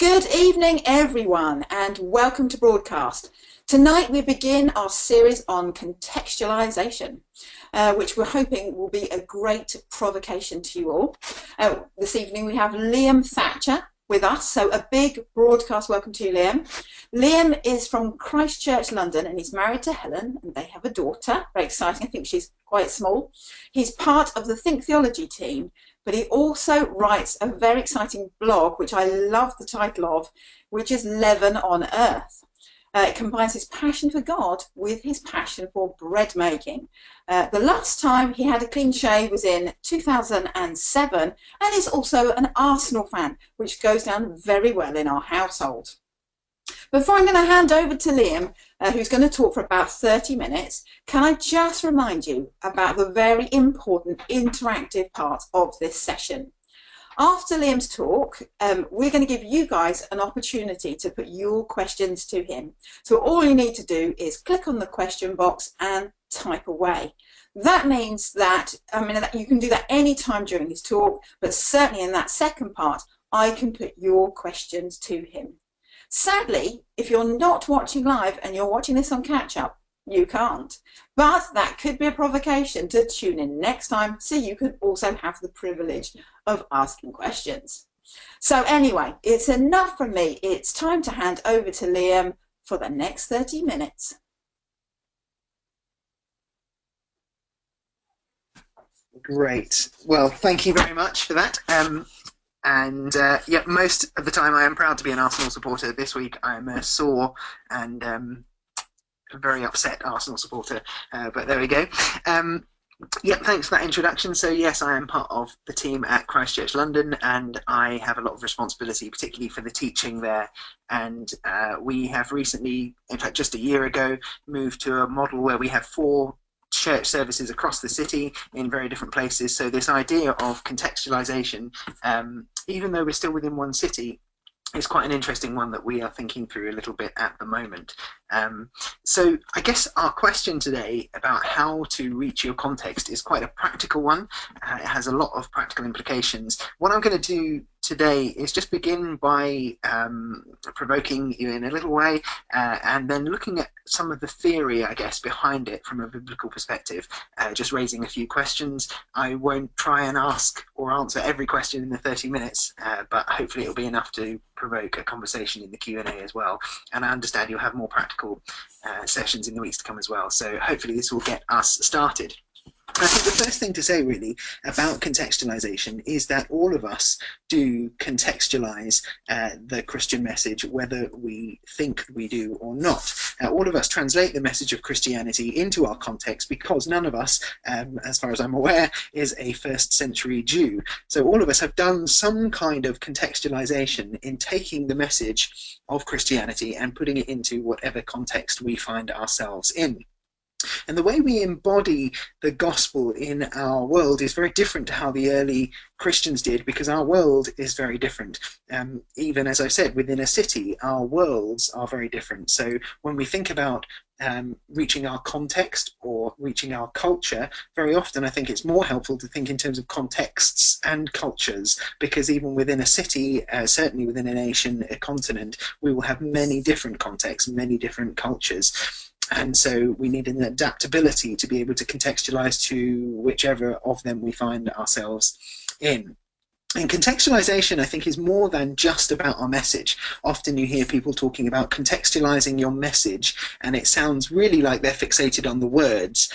Good evening, everyone, and welcome to Broadcast. Tonight we begin our series on contextualisation, which we're hoping will be a great provocation to you all. This evening we have Liam Thatcher with us, so a big broadcast welcome to you, Liam. Liam is from Christchurch, London, and he's married to Helen, and they have a daughter. Very exciting. I think she's quite small. He's part of the Think Theology team, but he also writes a very exciting blog, which I love the title of, which is Leaven on Earth. It combines his passion for God with his passion for bread making. The last time he had a clean shave was in 2007, and is also an Arsenal fan, which goes down very well in our household. Before I'm going to hand over to Liam, who's going to talk for about 30 minutes, can I just remind you about the very important interactive part of this session. After Liam's talk, we're going to give you guys an opportunity to put your questions to him. So all you need to do is click on the question box and type away. That means that, you can do that any time during his talk, but certainly in that second part, I can put your questions to him. Sadly, if you're not watching live and you're watching this on catch-up, you can't. But that could be a provocation to tune in next time so you can also have the privilege of asking questions. So anyway, it's enough from me. It's time to hand over to Liam for the next 30 minutes. Great. Well, thank you very much for that. Yeah, most of the time I am proud to be an Arsenal supporter. This week I am a sore and a very upset Arsenal supporter, but there we go. Yeah, thanks for that introduction. So yes, I am part of the team at Christchurch, London, and I have a lot of responsibility, particularly for the teaching there. And we have recently, in fact just a year ago, moved to a model where we have 4 church services across the city in very different places. So this idea of contextualisation, even though we're still within one city, is quite an interesting one that we are thinking through a little bit at the moment. So I guess our question today about how to reach your context is quite a practical one. It has a lot of practical implications. What I'm going to do today is just begin by provoking you in a little way, and then looking at some of the theory, I guess, behind it from a biblical perspective, just raising a few questions. I won't try and ask or answer every question in the 30 minutes, but hopefully it'll be enough to provoke a conversation in the Q&A as well. And I understand you'll have more practical sessions in the weeks to come as well. So hopefully this will get us started. I think the first thing to say really about contextualization is that all of us do contextualize the Christian message, whether we think we do or not. All of us translate the message of Christianity into our context because none of us, as far as I'm aware, is a first century Jew. So all of us have done some kind of contextualization in taking the message of Christianity and putting it into whatever context we find ourselves in. And the way we embody the gospel in our world is very different to how the early Christians did, because our world is very different. Even as I said, within a city, our worlds are very different. So when we think about reaching our context or reaching our culture, very often I think it's more helpful to think in terms of contexts and cultures, because even within a city, certainly within a nation, a continent, we will have many different contexts, many different cultures. And so we need an adaptability to be able to contextualize to whichever of them we find ourselves in. And contextualization, I think, is more than just about our message. Often you hear people talking about contextualizing your message, and it sounds really like they're fixated on the words.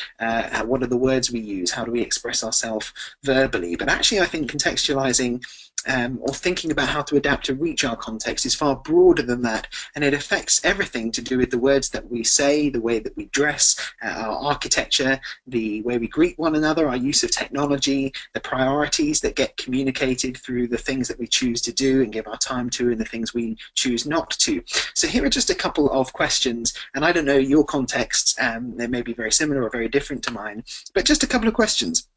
What are the words we use? How do we express ourselves verbally? But actually, I think contextualizing or thinking about how to adapt to reach our context is far broader than that, and it affects everything to do with the words that we say, the way that we dress, our architecture, the way we greet one another, our use of technology, the priorities that get communicated through the things that we choose to do and give our time to, and the things we choose not to. So here are just a couple of questions, and I don't know your contexts, they may be very similar or very different to mine, but just a couple of questions.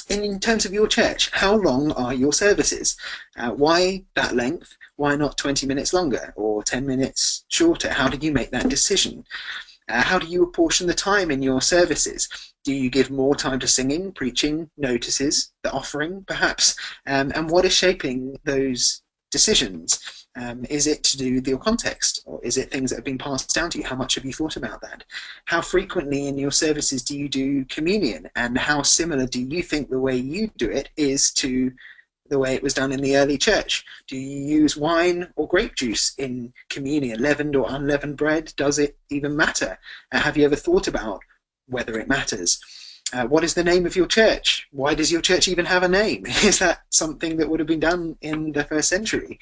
In terms of your church, how long are your services? Why that length? Why not 20 minutes longer or 10 minutes shorter? How did you make that decision? How do you apportion the time in your services? Do you give more time to singing, preaching, notices, the offering perhaps? And what is shaping those decisions? Is it to do with your context, or is it things that have been passed down to you? How much have you thought about that? How frequently in your services do you do communion, and how similar do you think the way you do it is to the way it was done in the early church? Do you use wine or grape juice in communion, leavened or unleavened bread? Does it even matter? Have you ever thought about whether it matters? What is the name of your church? Why does your church even have a name? Is that something that would have been done in the first century?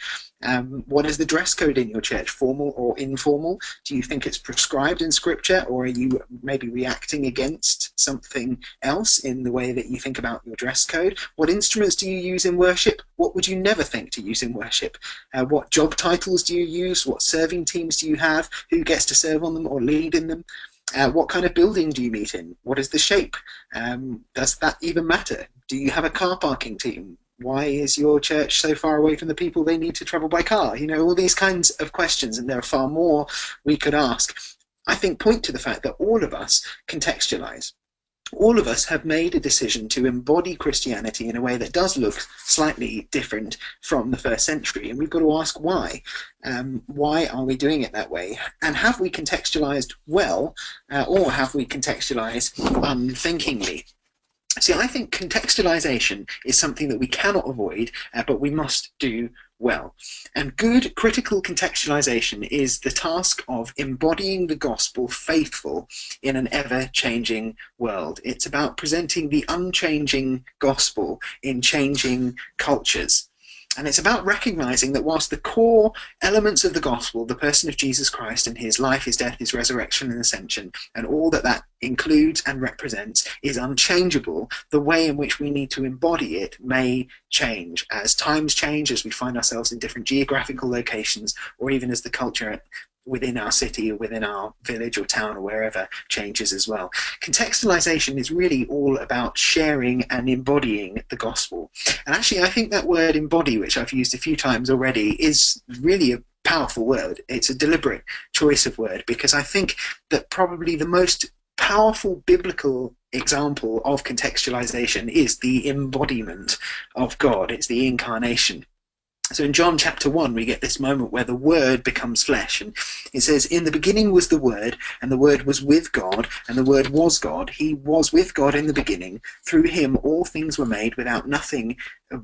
What is the dress code in your church, formal or informal? Do you think it's prescribed in Scripture, or are you maybe reacting against something else in the way that you think about your dress code? What instruments do you use in worship? What would you never think to use in worship? What job titles do you use? What serving teams do you have? Who gets to serve on them or lead in them? What kind of building do you meet in? What is the shape? Does that even matter? Do you have a car parking team? Why is your church so far away from the people they need to travel by car? You know, all these kinds of questions, and there are far more we could ask, I think point to the fact that all of us contextualize. All of us have made a decision to embody Christianity in a way that does look slightly different from the first century, and we've got to ask why. Why are we doing it that way? And have we contextualized well, or have we contextualized unthinkingly? See, I think contextualization is something that we cannot avoid, but we must do well. And good critical contextualization is the task of embodying the gospel faithful in an ever-changing world. It's about presenting the unchanging gospel in changing cultures. And it's about recognizing that whilst the core elements of the gospel, the person of Jesus Christ and his life, his death, his resurrection and ascension, and all that that includes and represents is unchangeable, the way in which we need to embody it may change as times change, as we find ourselves in different geographical locations, or even as the culture within our city or within our village or town or wherever changes as well. Contextualization is really all about sharing and embodying the gospel. And actually, I think that word embody, which I've used a few times already, is really a powerful word. It's a deliberate choice of word, because I think that probably the most powerful biblical example of contextualization is the embodiment of God. It's the incarnation. So in John chapter 1, we get this moment where the Word becomes flesh. And it says, "In the beginning was the Word, and the Word was with God, and the Word was God. He was with God in the beginning. Through him all things were made. Without him nothing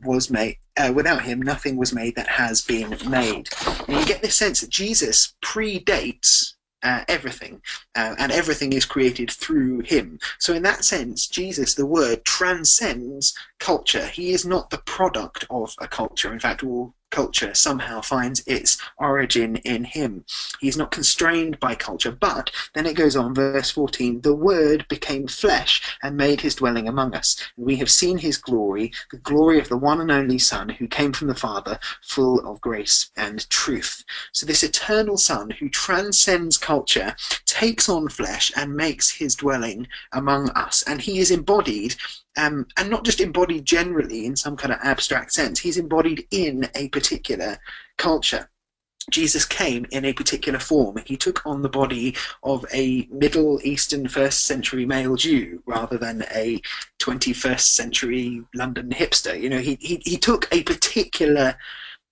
was made that has been made." And you get this sense that Jesus predates everything, and everything is created through him. So in that sense, Jesus, the Word, transcends culture. He is not the product of a culture. In fact, all culture somehow finds its origin in him. He is not constrained by culture. But then it goes on, verse 14, "The Word became flesh and made his dwelling among us. And we have seen his glory, the glory of the one and only Son who came from the Father, full of grace and truth." So this eternal Son who transcends culture takes on flesh and makes his dwelling among us. And he is embodied, and not just embodied generally in some kind of abstract sense. He's embodied in a particular culture. Jesus came in a particular form. He took on the body of a Middle Eastern first century male Jew rather than a 21st century London hipster. You know, he took a particular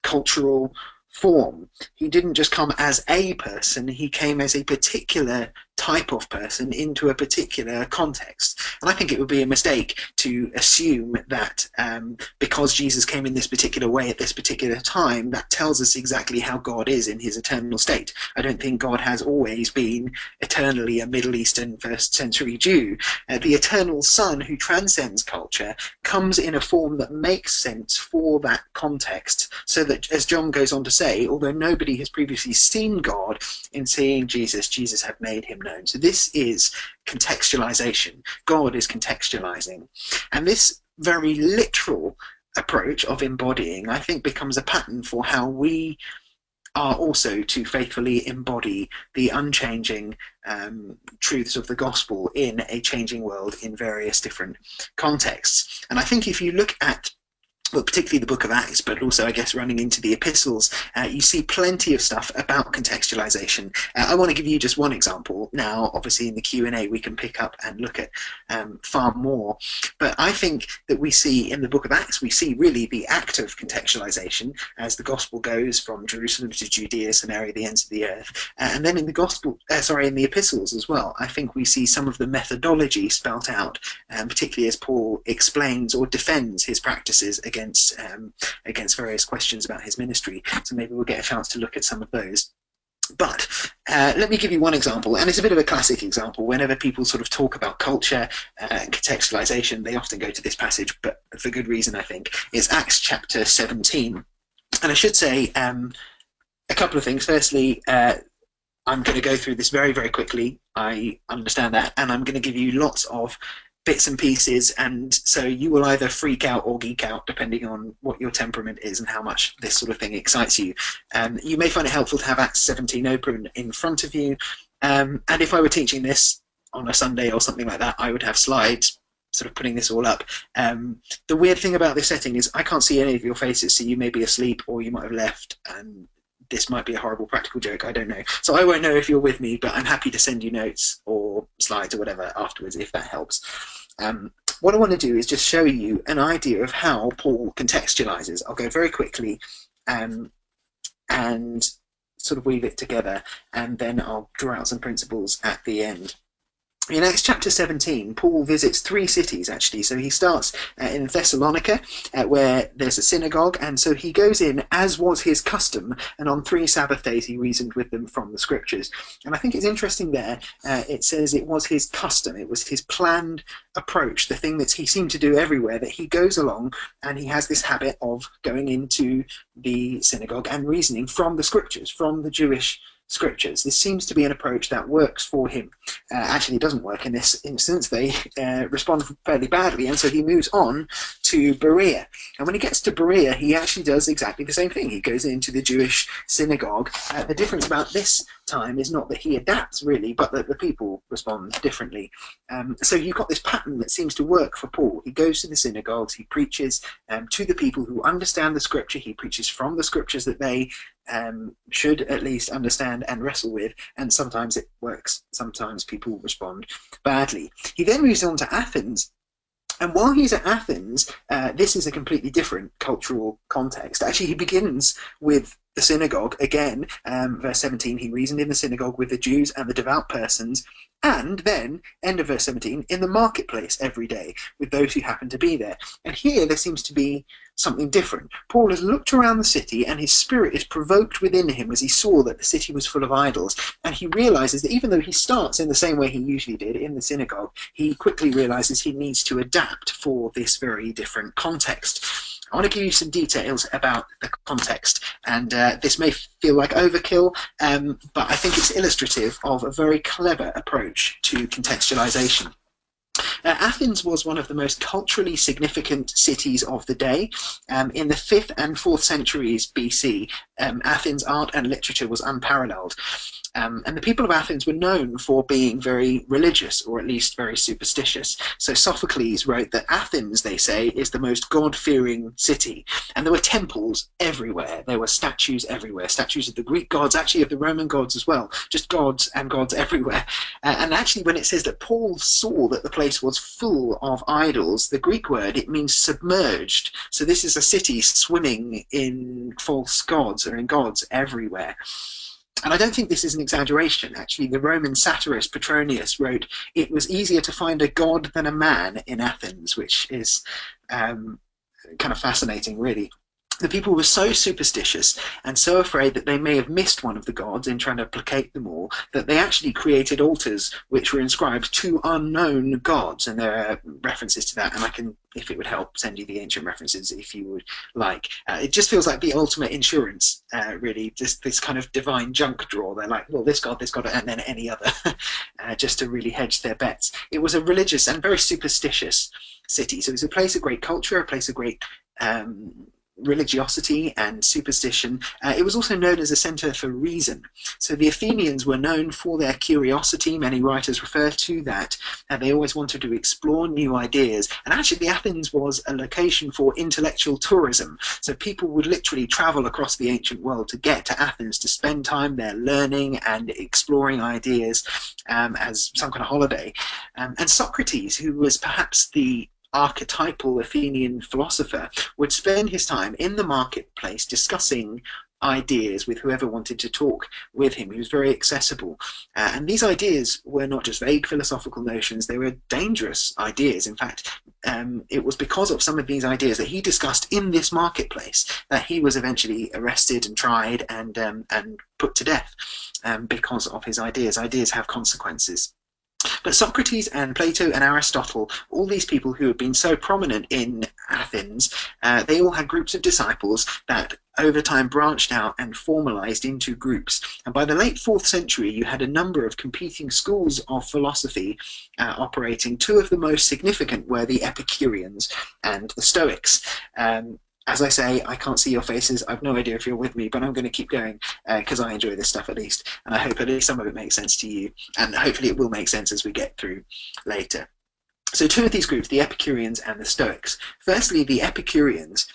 cultural form. He didn't just come as a person, he came as a particular type of person into a particular context. And I think it would be a mistake to assume that because Jesus came in this particular way at this particular time, that tells us exactly how God is in his eternal state. I don't think God has always been eternally a Middle Eastern first century Jew. The eternal Son who transcends culture comes in a form that makes sense for that context, so that, as John goes on to say, although nobody has previously seen God, in seeing Jesus, Jesus had made him known. So this is contextualization. God is contextualizing. And this very literal approach of embodying, I think, becomes a pattern for how we are also to faithfully embody the unchanging truths of the gospel in a changing world in various different contexts. And I think if you look at well, particularly the book of Acts, but also, I guess, running into the epistles, you see plenty of stuff about contextualization. I want to give you just one example. Now, obviously, in the Q&A, we can pick up and look at far more. But I think that we see in the book of Acts, we see really the act of contextualization as the gospel goes from Jerusalem to Judea, Samaria, the ends of the earth. And then in the in the epistles as well, I think we see some of the methodology spelt out, particularly as Paul explains or defends his practices against various questions about his ministry. So maybe we'll get a chance to look at some of those. But let me give you one example, and it's a bit of a classic example. Whenever people sort of talk about culture, contextualization, they often go to this passage, but for good reason, I think. It's Acts chapter 17. And I should say a couple of things. Firstly, I'm going to go through this very, very quickly. I understand that, and I'm going to give you lots of bits and pieces, and so you will either freak out or geek out depending on what your temperament is and how much this sort of thing excites you. You may find it helpful to have Acts 17 open in front of you, and if I were teaching this on a Sunday or something like that, I would have slides sort of putting this all up. The weird thing about this setting is I can't see any of your faces, so you may be asleep or you might have left, and this might be a horrible practical joke, I don't know. So I won't know if you're with me, but I'm happy to send you notes or slides or whatever afterwards if that helps. What I want to do is just show you an idea of how Paul contextualizes. I'll go very quickly and sort of weave it together, and then I'll draw out some principles at the end. In Acts chapter 17, Paul visits 3 cities, actually. So he starts in Thessalonica, where there's a synagogue, and so he goes in, as was his custom, and on 3 Sabbath days he reasoned with them from the Scriptures. And I think it's interesting there, it says it was his custom, it was his planned approach, the thing that he seemed to do everywhere, that he goes along and he has this habit of going into the synagogue and reasoning from the Scriptures, from the Jewish Scriptures. This seems to be an approach that works for him. Actually, it doesn't work in this instance. They respond fairly badly, and so he moves on to Berea. And when he gets to Berea, he actually does exactly the same thing. He goes into the Jewish synagogue. The difference about this time is not that he adapts, really, but that the people respond differently. So you've got this pattern that seems to work for Paul. He goes to the synagogues, he preaches to the people who understand the Scripture, he preaches from the Scriptures that they should at least understand and wrestle with, and sometimes it works, sometimes people respond badly. He then moves on to Athens, and while he's at Athens, this is a completely different cultural context. Actually, he begins with the synagogue again. Verse 17, he reasoned in the synagogue with the Jews and the devout persons, and then, end of verse 17, in the marketplace every day with those who happen to be there. And here there seems to be something different. Paul has looked around the city, and his spirit is provoked within him as he saw that the city was full of idols. And he realizes that even though he starts in the same way he usually did, in the synagogue, he quickly realizes he needs to adapt for this very different context. I want to give you some details about the context, and this may feel like overkill, but I think it's illustrative of a very clever approach to contextualization. Athens was one of the most culturally significant cities of the day. In the 5th and 4th centuries BC, Athens' art and literature was unparalleled. And the people of Athens were known for being very religious, or at least very superstitious. So Sophocles wrote that Athens, they say, is the most God-fearing city. And there were temples everywhere. There were statues everywhere, statues of the Greek gods, actually of the Roman gods as well, just gods and gods everywhere. And actually, when it says that Paul saw that the place was full of idols, the Greek word, it means submerged. So this is a city swimming in false gods, or in gods everywhere. And I don't think this is an exaggeration. Actually, the Roman satirist Petronius wrote, "It was easier to find a god than a man in Athens," which is kind of fascinating, really. The people were so superstitious and so afraid that they may have missed one of the gods in trying to placate them all, that they actually created altars which were inscribed to unknown gods. And there are references to that, and I can, if it would help, send you the ancient references if you would like. It just feels like the ultimate insurance, really, just this kind of divine junk drawer. They're like, well, this god, and then any other, just to really hedge their bets. It was a religious and very superstitious city. So it was a place of great culture, a place of great religiosity and superstition. It was also known as a centre for reason. So the Athenians were known for their curiosity. Many writers refer to that. They always wanted to explore new ideas. And actually, Athens was a location for intellectual tourism. So people would literally travel across the ancient world to get to Athens to spend time there learning and exploring ideas as some kind of holiday. And Socrates, who was perhaps the archetypal Athenian philosopher, would spend his time in the marketplace discussing ideas with whoever wanted to talk with him. He was very accessible. And these ideas were not just vague philosophical notions, they were dangerous ideas. In fact, it was because of some of these ideas that he discussed in this marketplace that he was eventually arrested and tried and put to death because of his ideas. Ideas have consequences. But Socrates and Plato and Aristotle, all these people who had been so prominent in Athens, they all had groups of disciples that over time branched out and formalized into groups. And by the late 4th century, you had a number of competing schools of philosophy operating. Two of the most significant were the Epicureans and the Stoics. As I say, I can't see your faces. I've no idea if you're with me, but I'm going to keep going because I enjoy this stuff at least. And I hope at least some of it makes sense to you. And hopefully it will make sense as we get through later. So two of these groups, the Epicureans and the Stoics. Firstly, the Epicureans.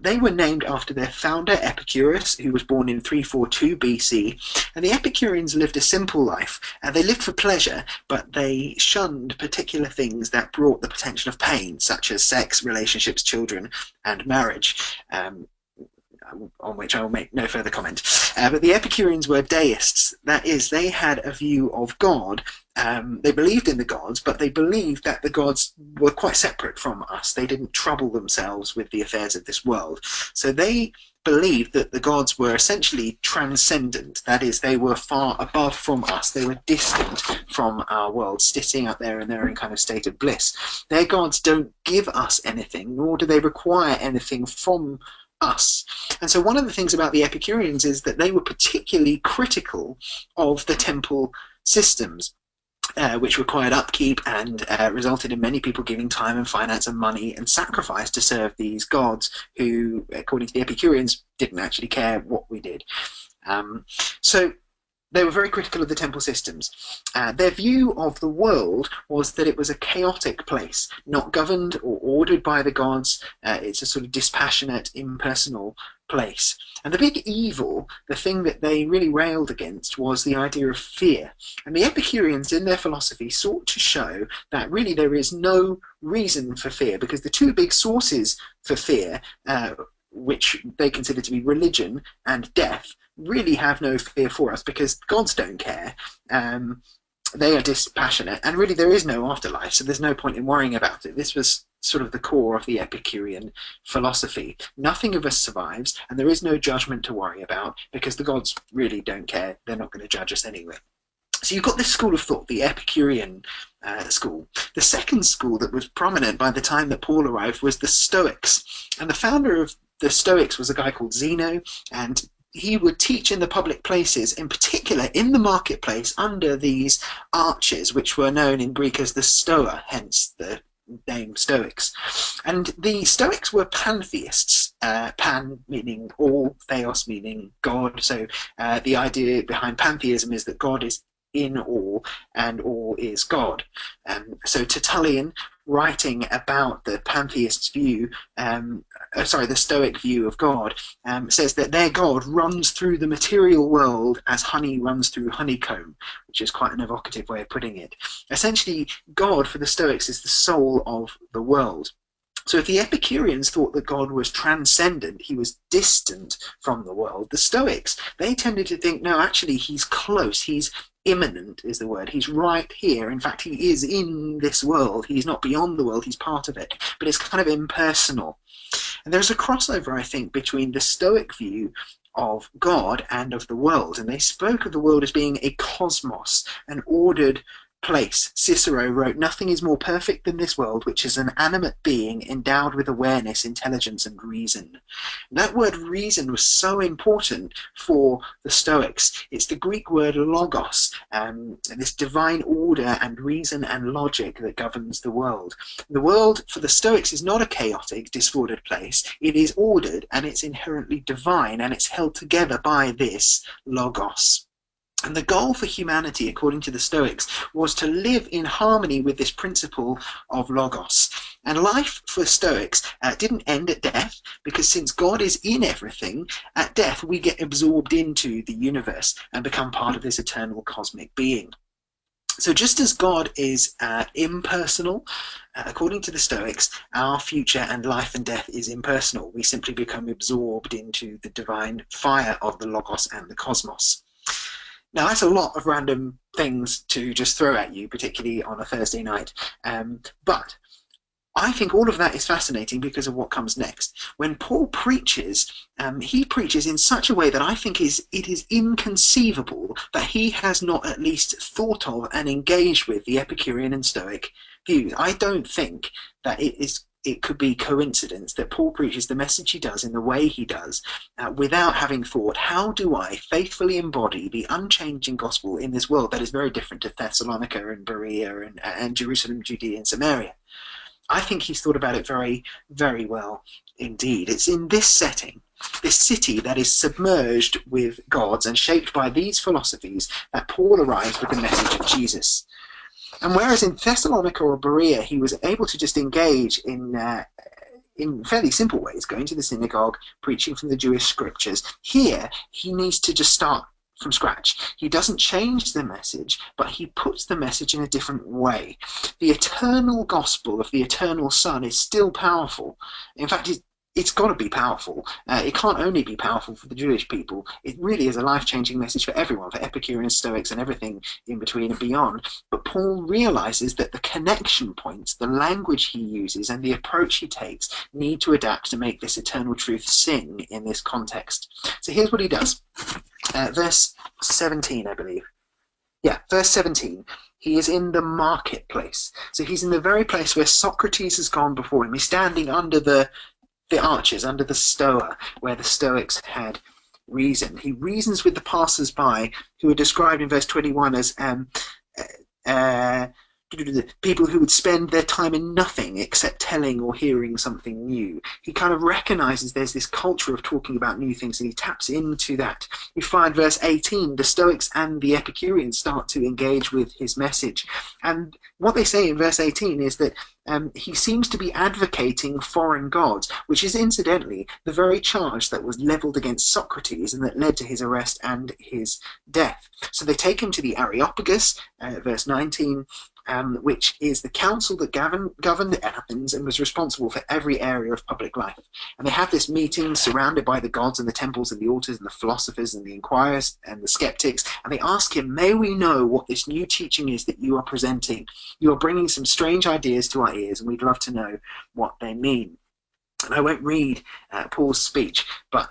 They were named after their founder, Epicurus, who was born in 342 BC. And the Epicureans lived a simple life. They lived for pleasure, but they shunned particular things that brought the potential of pain, such as sex, relationships, children, and marriage. On which I will make no further comment. But the Epicureans were deists. That is, they had a view of God. They believed in the gods, but they believed that the gods were quite separate from us. They didn't trouble themselves with the affairs of this world. So they believed that the gods were essentially transcendent. That is, they were far above from us. They were distant from our world, sitting up there in their own kind of state of bliss. Their gods don't give us anything, nor do they require anything from us. And so one of the things about the Epicureans is that they were particularly critical of the temple systems, which required upkeep and resulted in many people giving time and finance and money and sacrifice to serve these gods who, according to the Epicureans, didn't actually care what we did. So they were very critical of the temple systems. Their view of the world was that it was a chaotic place, not governed or ordered by the gods. It's a sort of dispassionate, impersonal place. And the big evil, the thing that they really railed against, was the idea of fear. And the Epicureans, in their philosophy, sought to show that really there is no reason for fear, because the two big sources for fear, which they consider to be religion and death, really have no fear for us, because gods don't care. They are dispassionate, and really there is no afterlife, so there's no point in worrying about it. This was sort of the core of the Epicurean philosophy. Nothing of us survives, and there is no judgment to worry about, because the gods really don't care. They're not going to judge us anyway. So you've got this school of thought, the Epicurean school. The second school that was prominent by the time that Paul arrived was the Stoics. And the founder of the Stoics was a guy called Zeno, and he would teach in the public places, in particular in the marketplace, under these arches, which were known in Greek as the Stoa, hence the name Stoics. And the Stoics were pantheists, pan meaning all, theos meaning God. So the idea behind pantheism is that God is in all, and all is God. So Tertullian, writing about the pantheist's view, the Stoic view of God, says that their God runs through the material world as honey runs through honeycomb, which is quite an evocative way of putting it. Essentially, God for the Stoics is the soul of the world. So if the Epicureans thought that God was transcendent, he was distant from the world, the Stoics, they tended to think, no, actually he's close, he's immanent is the word. He's right here. In fact, he is in this world. He's not beyond the world. He's part of it. But it's kind of impersonal. And there's a crossover, I think, between the Stoic view of God and of the world. And they spoke of the world as being a cosmos, an ordered place, Cicero wrote, "Nothing is more perfect than this world, which is an animate being endowed with awareness, intelligence, and reason." And that word reason was so important for the Stoics. It's the Greek word logos, this divine order and reason and logic that governs the world. The world for the Stoics is not a chaotic, disordered place. It is ordered, and it's inherently divine, and it's held together by this logos. And the goal for humanity, according to the Stoics, was to live in harmony with this principle of logos. And life for Stoics didn't end at death, because since God is in everything, at death we get absorbed into the universe and become part of this eternal cosmic being. So just as God is impersonal, according to the Stoics, our future and life and death is impersonal. We simply become absorbed into the divine fire of the logos and the cosmos. Now, that's a lot of random things to just throw at you, particularly on a Thursday night. But I think all of that is fascinating because of what comes next. When Paul preaches, he preaches in such a way that I think it is inconceivable that he has not at least thought of and engaged with the Epicurean and Stoic views. I don't think that it could be coincidence that Paul preaches the message he does in the way he does without having thought, how do I faithfully embody the unchanging gospel in this world that is very different to Thessalonica and Berea and Jerusalem, Judea and Samaria? I think he's thought about it very, very well indeed. It's in this setting, this city that is submerged with gods and shaped by these philosophies, that Paul arrives with the message of Jesus. And whereas in Thessalonica or Berea he was able to just engage in fairly simple ways, going to the synagogue, preaching from the Jewish scriptures, here he needs to just start from scratch. He doesn't change the message, but he puts the message in a different way. The eternal gospel of the eternal Son is still powerful. In fact, it's got to be powerful. It can't only be powerful for the Jewish people. It really is a life-changing message for everyone, for Epicureans, Stoics, and everything in between and beyond. But Paul realizes that the connection points, the language he uses, and the approach he takes need to adapt to make this eternal truth sing in this context. So here's what he does. Verse 17, I believe. Yeah, verse 17. He is in the marketplace. So he's in the very place where Socrates has gone before him. He's standing under the arches, under the Stoa, where the Stoics had reason. He reasons with the passers-by, who are described in verse 21 as people who would spend their time in nothing except telling or hearing something new. He kind of recognizes there's this culture of talking about new things, and he taps into that. You find verse 18, the Stoics and the Epicureans start to engage with his message. And what they say in verse 18 is that he seems to be advocating foreign gods, which is incidentally the very charge that was leveled against Socrates and that led to his arrest and his death. So they take him to the Areopagus, verse 19, which is the council that governed Athens and was responsible for every area of public life. And they have this meeting surrounded by the gods and the temples and the altars and the philosophers and the inquirers and the skeptics, and they ask him, may we know what this new teaching is that you are presenting? You are bringing some strange ideas to our ears, and we'd love to know what they mean. And I won't read Paul's speech, but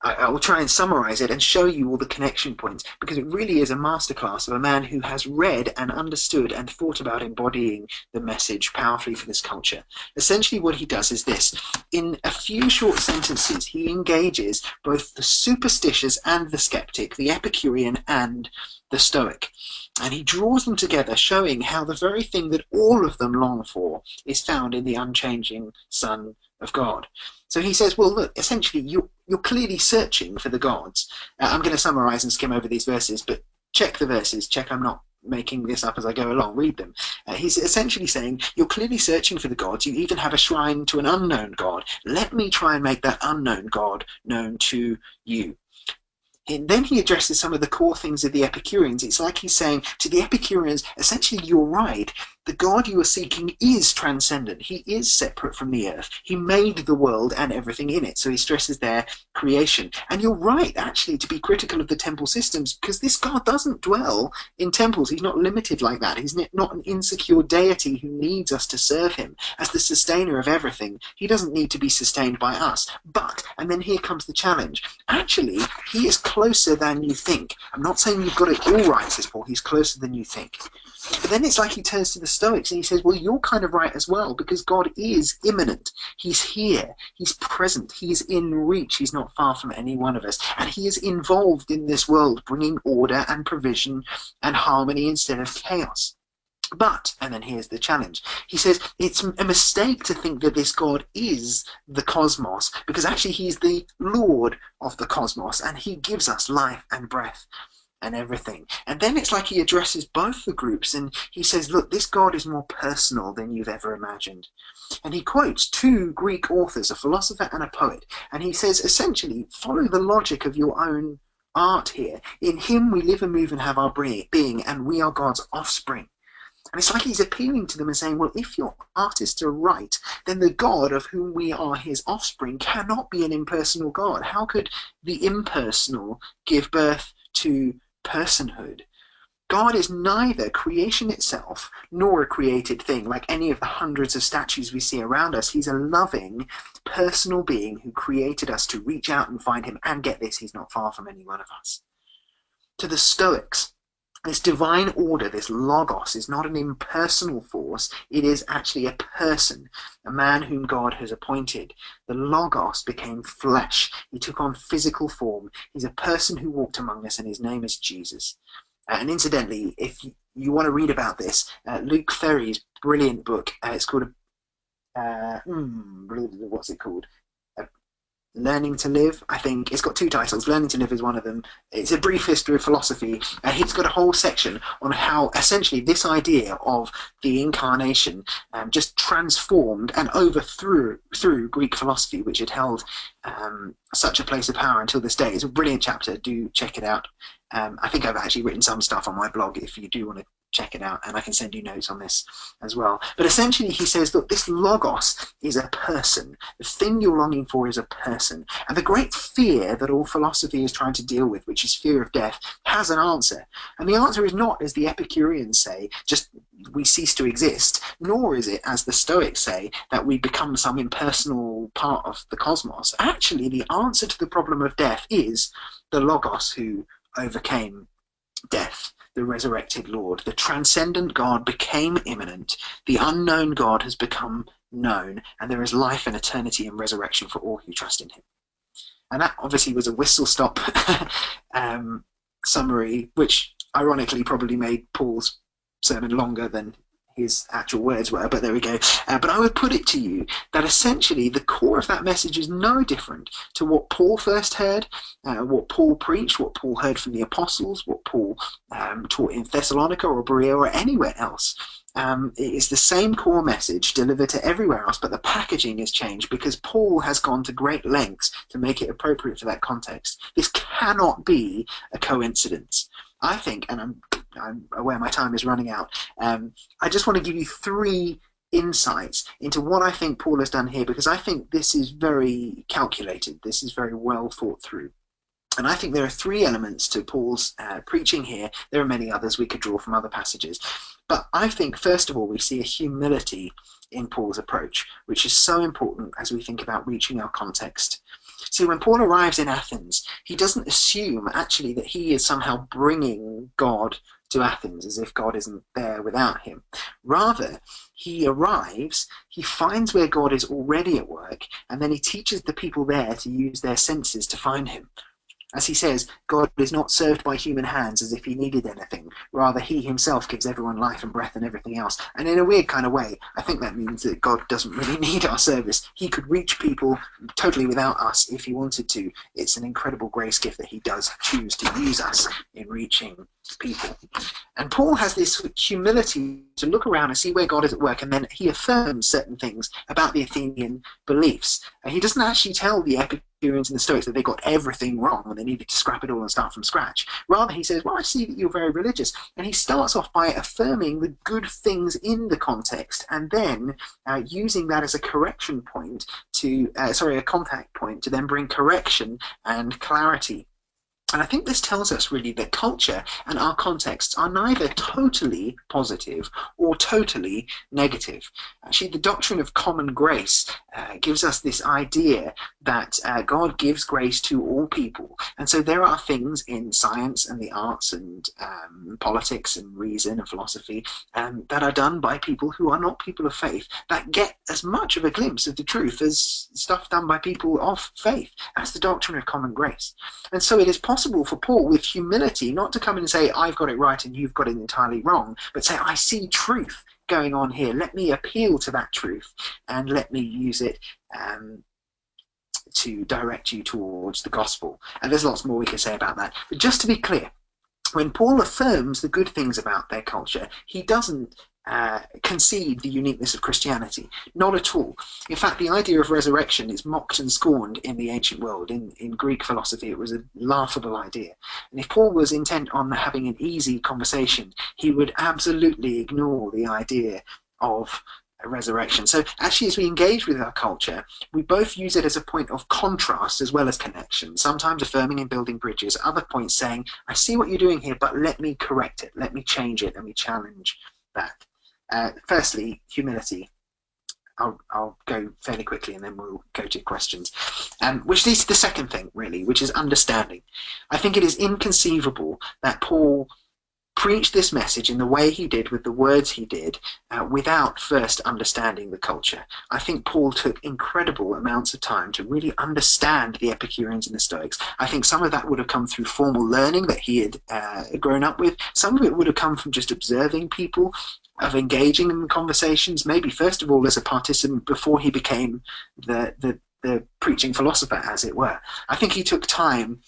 I will try and summarize it and show you all the connection points, because it really is a masterclass of a man who has read and understood and thought about embodying the message powerfully for this culture. Essentially what he does is this. In a few short sentences, he engages both the superstitious and the skeptic, the Epicurean and the Stoic. And he draws them together, showing how the very thing that all of them long for is found in the unchanging Son of God. So he says, well, look, essentially, you're clearly searching for the gods. I'm going to summarize and skim over these verses, but check the verses. Check I'm not making this up as I go along. Read them. He's essentially saying, you're clearly searching for the gods. You even have a shrine to an unknown God. Let me try and make that unknown God known to you. And then he addresses some of the core things of the Epicureans. It's like he's saying to the Epicureans, essentially, you're right. The God you are seeking is transcendent. He is separate from the earth. He made the world and everything in it. So he stresses their creation. And you're right, actually, to be critical of the temple systems, because this God doesn't dwell in temples. He's not limited like that. He's not an insecure deity who needs us to serve him. As the sustainer of everything, he doesn't need to be sustained by us. But, and then here comes the challenge, actually, he is closer than you think. I'm not saying you've got it all right, says Paul. He's closer than you think. But then it's like he turns to the Stoics and he says, well, you're kind of right as well, because God is immanent. He's here. He's present. He's in reach. He's not far from any one of us. And he is involved in this world, bringing order and provision and harmony instead of chaos. But, and then here's the challenge, he says it's a mistake to think that this God is the cosmos, because actually he's the Lord of the cosmos, and he gives us life and breath and everything. And then it's like he addresses both the groups, and he says, look, this God is more personal than you've ever imagined. And he quotes two Greek authors, a philosopher and a poet, and he says, essentially, follow the logic of your own art here. In him we live and move and have our being, and we are God's offspring. And it's like he's appealing to them and saying, well, if your artists are right, then the God of whom we are his offspring cannot be an impersonal God. How could the impersonal give birth to personhood? God is neither creation itself nor a created thing like any of the hundreds of statues we see around us. He's a loving, personal being who created us to reach out and find him. And get this, he's not far from any one of us. To the Stoics, this divine order, this logos, is not an impersonal force. It is actually a person, a man whom God has appointed. The logos became flesh. He took on physical form. He's a person who walked among us, and his name is Jesus. And incidentally, if you want to read about this, Luke Ferry's brilliant book, it's called, what's it called? Learning to Live, I think. It's got two titles. Learning to Live is one of them. It's a brief history of philosophy. He's got a whole section on how essentially this idea of the incarnation just transformed and overthrew Greek philosophy, which had held such a place of power until this day. It's a brilliant chapter. Do check it out. I think I've actually written some stuff on my blog if you do want to check it out, and I can send you notes on this as well. But essentially he says, look, this logos is a person. The thing you're longing for is a person. And the great fear that all philosophy is trying to deal with, which is fear of death, has an answer. And the answer is not, as the Epicureans say, just we cease to exist, nor is it, as the Stoics say, that we become some impersonal part of the cosmos. Actually, the answer to the problem of death is the logos who overcame death. The resurrected Lord, the transcendent God, became immanent. The unknown God has become known, and there is life and eternity and resurrection for all who trust in him. And that obviously was a whistle-stop summary, which ironically probably made Paul's sermon longer than his actual words were, but there we go. But I would put it to you that essentially the core of that message is no different to what Paul first heard, what Paul preached, what Paul heard from the apostles, what Paul taught in Thessalonica or Berea or anywhere else. It is the same core message delivered to everywhere else, but the packaging has changed because Paul has gone to great lengths to make it appropriate for that context. This cannot be a coincidence. I think, and I'm aware my time is running out, I just want to give you three insights into what I think Paul has done here, because I think this is very calculated. This is very well thought through. And I think there are three elements to Paul's preaching here. There are many others we could draw from other passages. But I think, first of all, we see a humility in Paul's approach, which is so important as we think about reaching our context. See, when Paul arrives in Athens, he doesn't assume actually that he is somehow bringing God to Athens, as if God isn't there without him. Rather, he arrives, he finds where God is already at work, and then he teaches the people there to use their senses to find him. As he says, God is not served by human hands as if he needed anything. Rather, he himself gives everyone life and breath and everything else. And in a weird kind of way, I think that means that God doesn't really need our service. He could reach people totally without us if he wanted to. It's an incredible grace gift that he does choose to use us in reaching people. And Paul has this humility to look around and see where God is at work, and then he affirms certain things about the Athenian beliefs. And he doesn't actually tell the Epicureans and the Stoics that they got everything wrong and they needed to scrap it all and start from scratch. Rather, he says, well, I see that you're very religious. And he starts off by affirming the good things in the context, and then using that as a correction point to, a contact point to then bring correction and clarity. And I think this tells us really that culture and our contexts are neither totally positive or totally negative. Actually, the doctrine of common grace gives us this idea that God gives grace to all people. And so there are things in science and the arts and politics and reason and philosophy that are done by people who are not people of faith that get as much of a glimpse of the truth as stuff done by people of faith. That's the doctrine of common grace. And so it is possible for Paul, with humility, not to come and say, I've got it right and you've got it entirely wrong, but say, I see truth going on here. Let me appeal to that truth and let me use it to direct you towards the gospel. And there's lots more we could say about that. But just to be clear, when Paul affirms the good things about their culture, he doesn't concede the uniqueness of Christianity. Not at all. In fact, the idea of resurrection is mocked and scorned in the ancient world. In Greek philosophy, it was a laughable idea. And if Paul was intent on having an easy conversation, he would absolutely ignore the idea of a resurrection. So actually, as we engage with our culture, we both use it as a point of contrast as well as connection, sometimes affirming and building bridges, at other points saying, I see what you're doing here, but let me correct it, let me change it, let me challenge that. Firstly, humility. I'll go fairly quickly and then we'll go to questions. Which leads to the second thing, really, which is understanding. I think it is inconceivable that Paul preached this message in the way he did, with the words he did, without first understanding the culture. I think Paul took incredible amounts of time to really understand the Epicureans and the Stoics. I think some of that would have come through formal learning that he had grown up with. Some of it would have come from just observing people, of engaging in conversations, maybe first of all as a participant before he became the preaching philosopher, as it were. I think he took time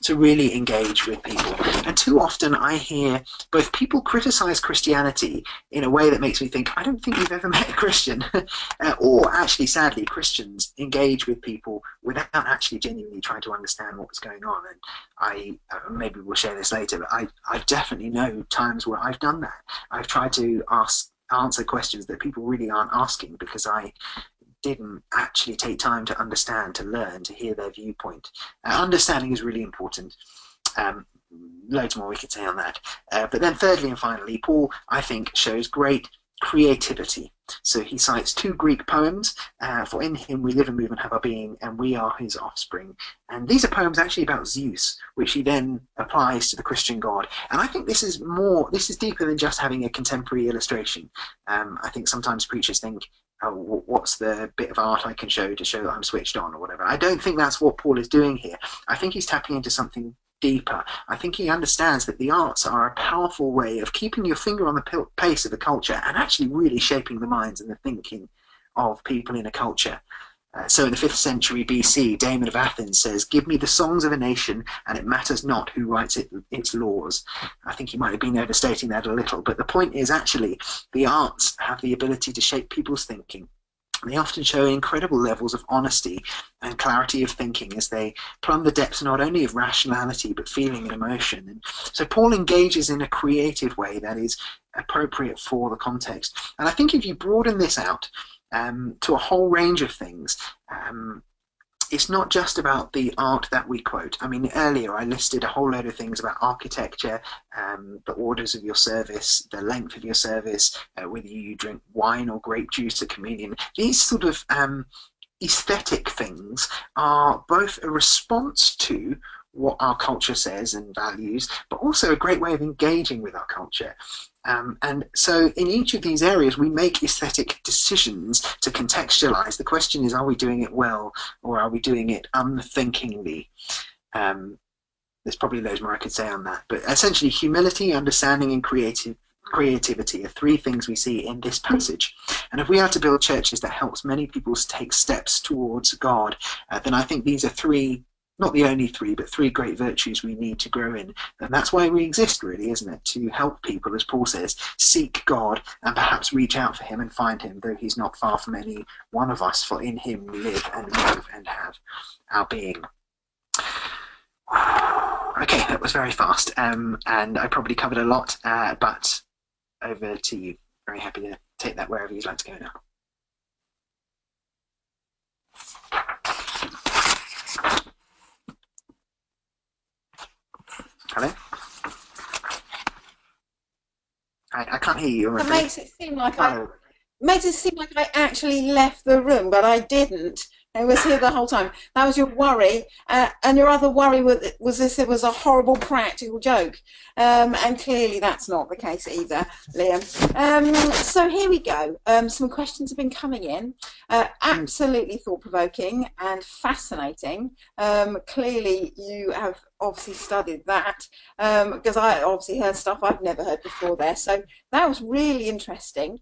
to really engage with people. And too often I hear both people criticize Christianity in a way that makes me think, I don't think you've ever met a Christian, or actually, sadly, Christians engage with people without actually genuinely trying to understand what's going on. And I maybe we'll share this later, but I definitely know times where I've done that. I've tried to answer questions that people really aren't asking because I didn't actually take time to understand, to learn, to hear their viewpoint. Understanding is really important. Loads more we could say on that. But then thirdly and finally, Paul, I think, shows great creativity. So he cites two Greek poems, for in him we live and move and have our being, and we are his offspring. And these are poems actually about Zeus, which he then applies to the Christian God. And I think this is deeper than just having a contemporary illustration. I think sometimes preachers think, oh, what's the bit of art I can show to show that I'm switched on or whatever. I don't think that's what Paul is doing here. I think he's tapping into something deeper. I think he understands that the arts are a powerful way of keeping your finger on the pace of the culture and actually really shaping the minds and the thinking of people in a culture. So in the 5th century BC, Damon of Athens says, give me the songs of a nation and it matters not who writes its laws. I think he might have been overstating that a little, but the point is actually the arts have the ability to shape people's thinking. They often show incredible levels of honesty and clarity of thinking as they plumb the depths not only of rationality but feeling and emotion. And so Paul engages in a creative way that is appropriate for the context. And I think if you broaden this out to a whole range of things, it's not just about the art that we quote. I mean, earlier I listed a whole load of things about architecture, the orders of your service, the length of your service, whether you drink wine or grape juice at communion. These sort of aesthetic things are both a response to what our culture says and values, but also a great way of engaging with our culture. And so in each of these areas, we make aesthetic decisions to contextualize. The question is, are we doing it well or are we doing it unthinkingly? There's probably loads more I could say on that. But essentially, humility, understanding, and creativity are three things we see in this passage. And if we are to build churches that helps many people take steps towards God, then I think these are three, not the only three, but three great virtues we need to grow in. And that's why we exist, really, isn't it? To help people, as Paul says, seek God and perhaps reach out for him and find him, though he's not far from any one of us, for in him we live and move and have our being. Okay, that was very fast, and I probably covered a lot, but over to you. Very happy to take that wherever you'd like to go now. Hello? I can't hear you, I'm That afraid. Hello. makes it seem like I actually left the room, but I didn't. I was here the whole time. That was your worry, and your other worry was this. It was a horrible practical joke, and clearly that's not the case either, Liam. So here we go. Some questions have been coming in, absolutely thought-provoking and fascinating. Clearly, you have obviously studied that, because I obviously heard stuff I've never heard before there. So that was really interesting.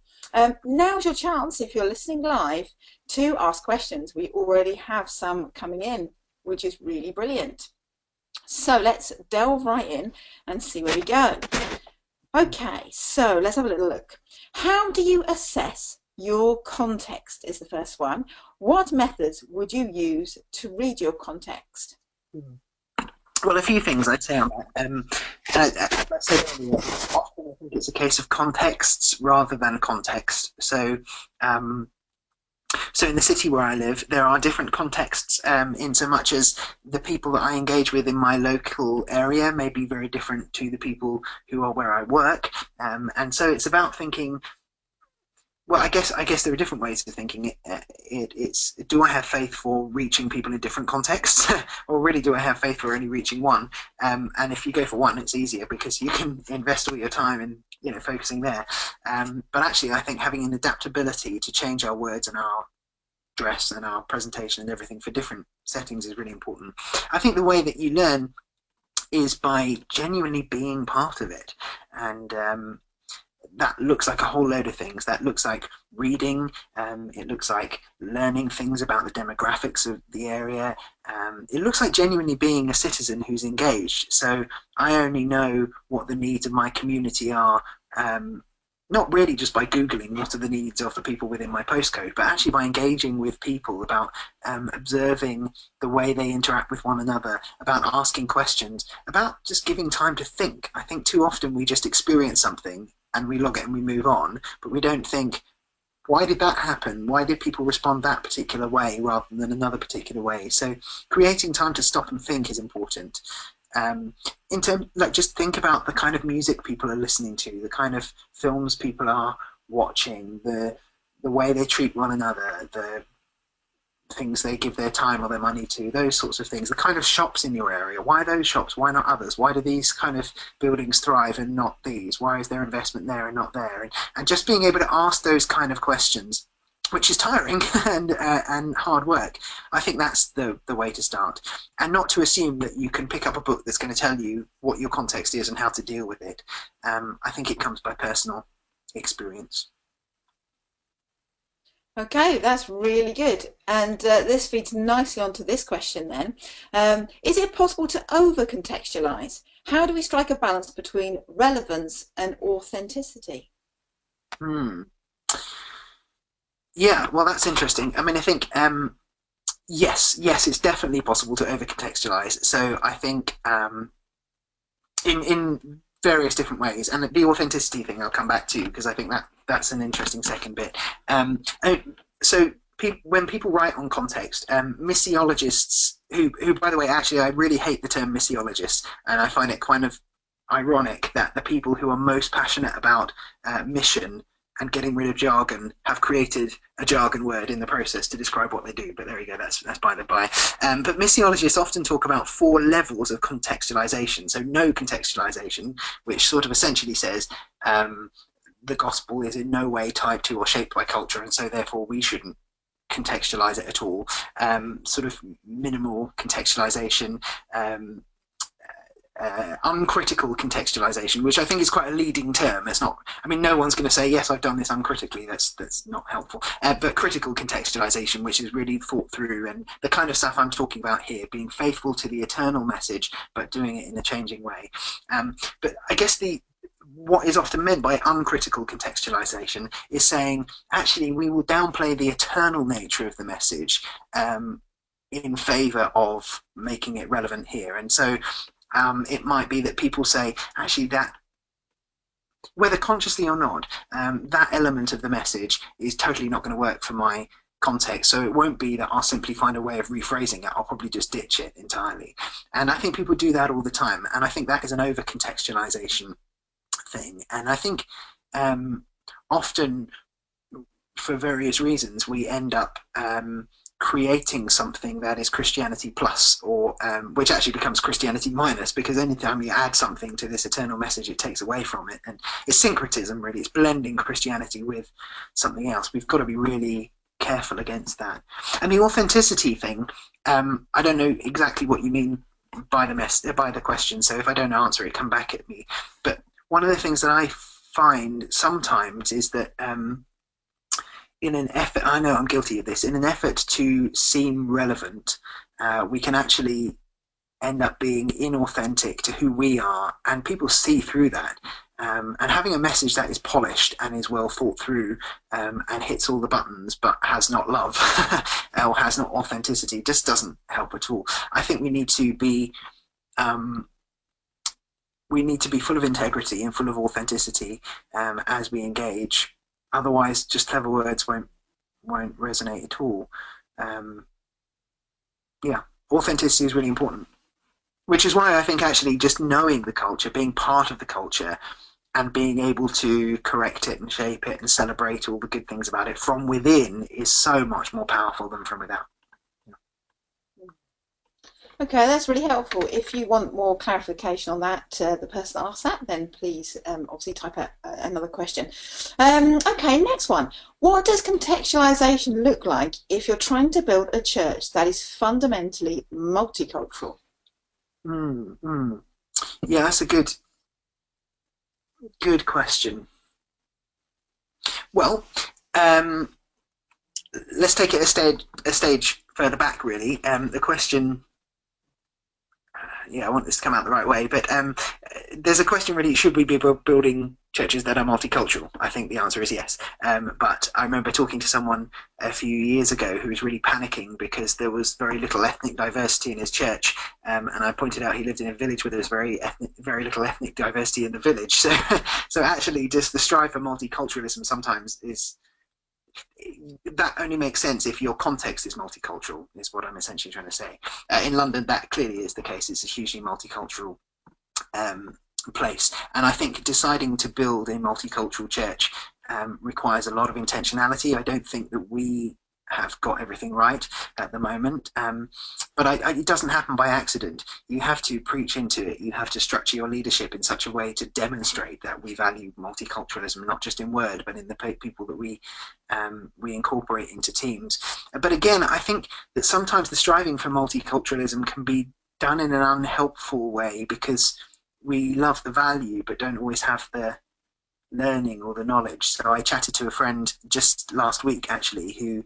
Now's your chance, if you're listening live, to ask questions. We already have some coming in, which is really brilliant. So let's delve right in and see where we go. Okay, so let's have a little look. How do you assess your context is the first one. What methods would you use to read your context? Well, a few things I'd say on that. As I said earlier, often I think it's a case of contexts rather than context. So in the city where I live, there are different contexts in so much as the people that I engage with in my local area may be very different to the people who are where I work. And so it's about thinking, well, I guess there are different ways of thinking it. It's do I have faith for reaching people in different contexts, or really do I have faith for only reaching one? And if you go for one, it's easier because you can invest all your time in focusing there. But actually, I think having an adaptability to change our words and our dress and our presentation and everything for different settings is really important. I think the way that you learn is by genuinely being part of it, and that looks like a whole load of things. That looks like reading, it looks like learning things about the demographics of the area, it looks like genuinely being a citizen who's engaged. So I only know what the needs of my community are, not really just by Googling what are the needs of the people within my postcode, but actually by engaging with people, about observing the way they interact with one another, about asking questions, about just giving time to think. I think too often we just experience something and we log it and we move on, but we don't think, why did that happen? Why did people respond that particular way rather than another particular way? So creating time to stop and think is important. In terms, like, just think about the kind of music people are listening to, the kind of films people are watching, the way they treat one another, the things they give their time or their money to, those sorts of things. The kind of shops in your area, why those shops, why not others? Why do these kind of buildings thrive and not these? Why is there investment there and not there? And just being able to ask those kind of questions, which is tiring and hard work. I think that's the way to start, and not to assume that you can pick up a book that's going to tell you what your context is and how to deal with it. I think it comes by personal experience. Okay, that's really good. And this feeds nicely onto this question then. Is it possible to over-contextualize? How do we strike a balance between relevance and authenticity? Yeah, well, that's interesting. I mean, I think, yes, it's definitely possible to over-contextualize. So I think in various different ways, and the authenticity thing I'll come back to, because I think that's an interesting second bit. So when people write on context, missiologists, who by the way, actually I really hate the term missiologist, and I find it kind of ironic that the people who are most passionate about mission and getting rid of jargon have created a jargon word in the process to describe what they do. But there you go, that's by the by. But missiologists often talk about 4 levels of contextualization. So no contextualization, which sort of essentially says the gospel is in no way tied to or shaped by culture, and so therefore we shouldn't contextualize it at all. Sort of minimal contextualization, uncritical contextualization, which I think is quite a leading term. It's not, I mean, no one's going to say, yes, I've done this uncritically. That's not helpful. But critical contextualization, which is really thought through, and the kind of stuff I'm talking about here, being faithful to the eternal message, but doing it in a changing way. But I guess what is often meant by uncritical contextualization is saying, actually, we will downplay the eternal nature of the message in favor of making it relevant here. And so it might be that people say, actually, that, whether consciously or not, that element of the message is totally not going to work for my context. So it won't be that I'll simply find a way of rephrasing it. I'll probably just ditch it entirely. And I think people do that all the time. And I think that is an over contextualization thing. And I think often, for various reasons, we end up creating something that is Christianity plus, or which actually becomes Christianity minus, because anytime you add something to this eternal message, it takes away from it. And it's syncretism, really. It's blending Christianity with something else. We've got to be really careful against that. And the authenticity thing, I don't know exactly what you mean by the question, so if I don't answer it, come back at me. But one of the things that I find sometimes is that in an effort, I know I'm guilty of this, in an effort to seem relevant, we can actually end up being inauthentic to who we are, and people see through that. And having a message that is polished and is well thought through and hits all the buttons but has not love or has not authenticity just doesn't help at all. I think we need to be full of integrity and full of authenticity as we engage. Otherwise, just clever words won't resonate at all. Yeah, authenticity is really important, which is why I think actually just knowing the culture, being part of the culture, and being able to correct it and shape it and celebrate all the good things about it from within is so much more powerful than from without. Okay, that's really helpful. If you want more clarification on that, the person that asked that, then please obviously type out another question. Okay, next one. What does contextualization look like if you're trying to build a church that is fundamentally multicultural? Yeah, that's a good question. Well, let's take it a stage further back, really. The question, I want this to come out the right way, but there's a question really, should we be building churches that are multicultural? I think the answer is yes. But I remember talking to someone a few years ago who was really panicking because there was very little ethnic diversity in his church. And I pointed out he lived in a village where there was very little ethnic diversity in the village. So actually just the strive for multiculturalism sometimes that only makes sense if your context is multicultural, is what I'm essentially trying to say. In London, that clearly is the case. It's a hugely multicultural place. And I think deciding to build a multicultural church requires a lot of intentionality. I don't think that we have got everything right at the moment, but it doesn't happen by accident. You have to preach into it. You have to structure your leadership in such a way to demonstrate that we value multiculturalism, not just in word, but in the people that we incorporate into teams. But again, I think that sometimes the striving for multiculturalism can be done in an unhelpful way because we love the value but don't always have the learning or the knowledge. So I chatted to a friend just last week actually who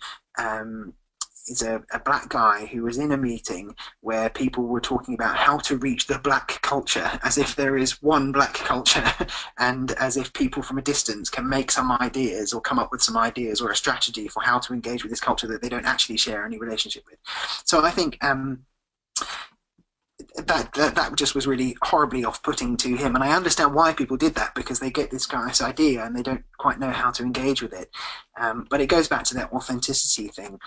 is a black guy who was in a meeting where people were talking about how to reach the black culture, as if there is one black culture and as if people from a distance can make some ideas or come up with some ideas or a strategy for how to engage with this culture that they don't actually share any relationship with. So I think that just was really horribly off-putting to him, and I understand why people did that, because they get this guy's idea and they don't quite know how to engage with it. But it goes back to that authenticity thing.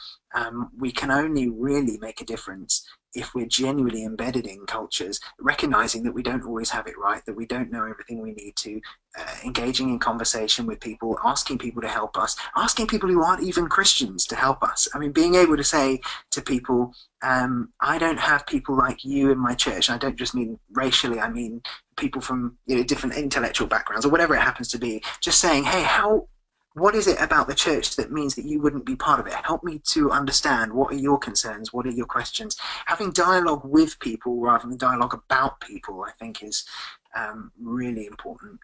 We can only really make a difference if we're genuinely embedded in cultures, recognizing that we don't always have it right, that we don't know everything we need to, engaging in conversation with people, asking people to help us, asking people who aren't even Christians to help us. I mean, being able to say to people, I don't have people like you in my church. I don't just mean racially, I mean people from different intellectual backgrounds or whatever it happens to be, just saying, hey, what is it about the church that means that you wouldn't be part of it? Help me to understand, what are your concerns? What are your questions? Having dialogue with people rather than dialogue about people, I think is really important.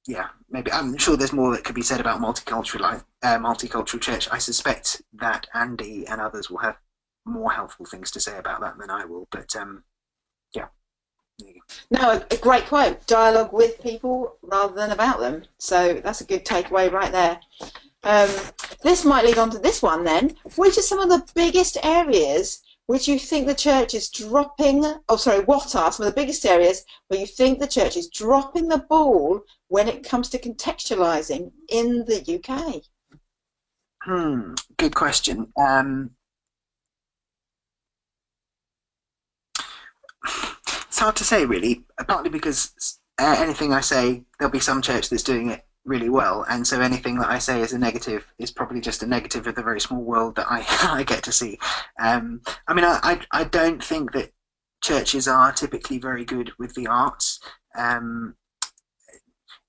Yeah, maybe I'm sure there's more that could be said about multicultural church. I suspect that Andy and others will have more helpful things to say about that than I will. But yeah. No, a great quote. Dialogue with people rather than about them. So that's a good takeaway right there. This might lead on to this one then. Which are some of the biggest areas which you think the church is dropping? Oh, sorry. What are some of the biggest areas where you think the church is dropping the ball when it comes to contextualising in the UK? Good question. It's hard to say, really, partly because anything I say, there'll be some church that's doing it really well, and so anything that I say is a negative is probably just a negative of the very small world that I, I get to see. I mean, I don't think that churches are typically very good with the arts. Um,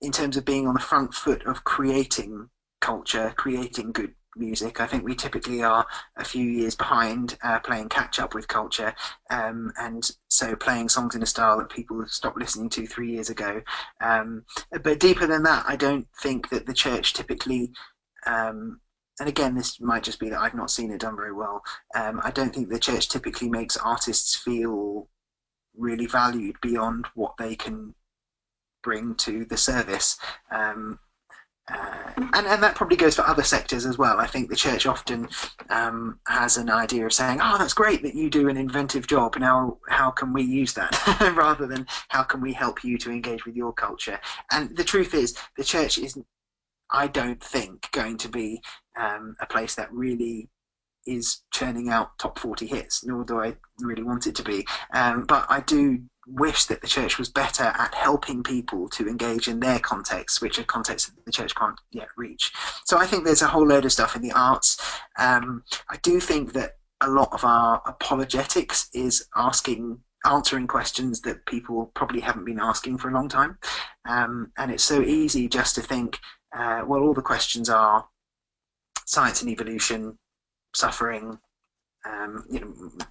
in terms of being on the front foot of creating culture, creating good music. I think we typically are a few years behind, playing catch up with culture, and so playing songs in a style that people stopped listening to 3 years ago. But deeper than that, I don't think that the church typically. And again, this might just be that I've not seen it done very well. I don't think the church typically makes artists feel really valued beyond what they can bring to the service. And that probably goes for other sectors as well. I think the church often has an idea of saying, "Oh, that's great that you do an inventive job. Now, how can we use that?" rather than how can we help you to engage with your culture. And the truth is, the church isn't, I don't think, going to be a place that really is churning out top 40 hits, nor do I really want it to be. But I do wish that the church was better at helping people to engage in their contexts, which are contexts that the church can't yet reach. So I think there's a whole load of stuff in the arts. I do think that a lot of our apologetics is answering questions that people probably haven't been asking for a long time. And it's so easy just to think, well, all the questions are science and evolution, suffering,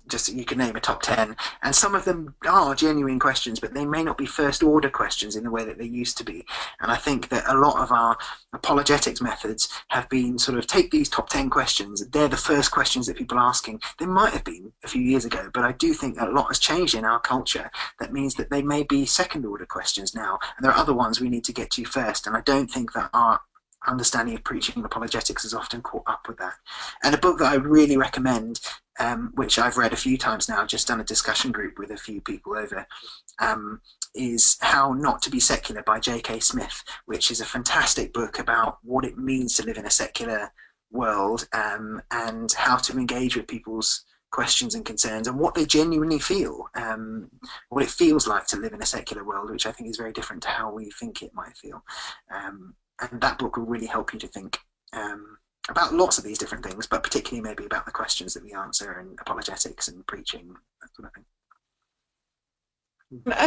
just you can name a top 10, and some of them are genuine questions, but they may not be first order questions in the way that they used to be. And I think that a lot of our apologetics methods have been sort of take these top 10 questions, they're the first questions that people are asking. They might have been a few years ago, but I do think a lot has changed in our culture. That means that they may be second order questions now, and there are other ones we need to get to first. And I don't think that our understanding of preaching and apologetics is often caught up with that. And a book that I really recommend, which I've read a few times now, just done a discussion group with a few people over, is How Not to Be Secular by J.K. Smith, which is a fantastic book about what it means to live in a secular world, and how to engage with people's questions and concerns and what they genuinely feel, what it feels like to live in a secular world, which I think is very different to how we think it might feel. And that book will really help you to think about lots of these different things, but particularly maybe about the questions that we answer and apologetics and preaching, that sort of thing.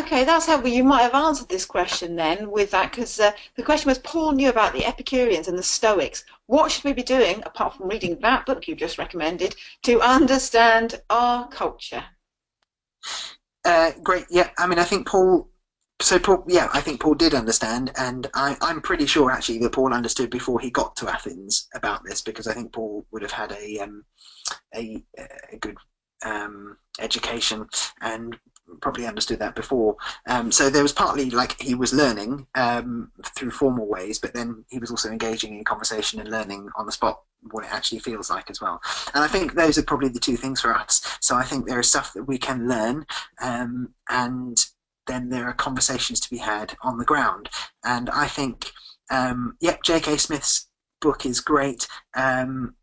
Okay, that's helpful. You might have answered this question then with that, because the question was, Paul knew about the Epicureans and the Stoics. What should we be doing, apart from reading that book you just recommended, to understand our culture? Great. Yeah, I mean, I think Paul did understand, and I'm pretty sure actually that Paul understood before he got to Athens about this, because I think Paul would have had a good education and probably understood that before. So there was partly like he was learning through formal ways, but then he was also engaging in conversation and learning on the spot what it actually feels like as well. And I think those are probably the two things for us. So I think there is stuff that we can learn, and then there are conversations to be had on the ground. And I think, J.K. Smith's book is great. And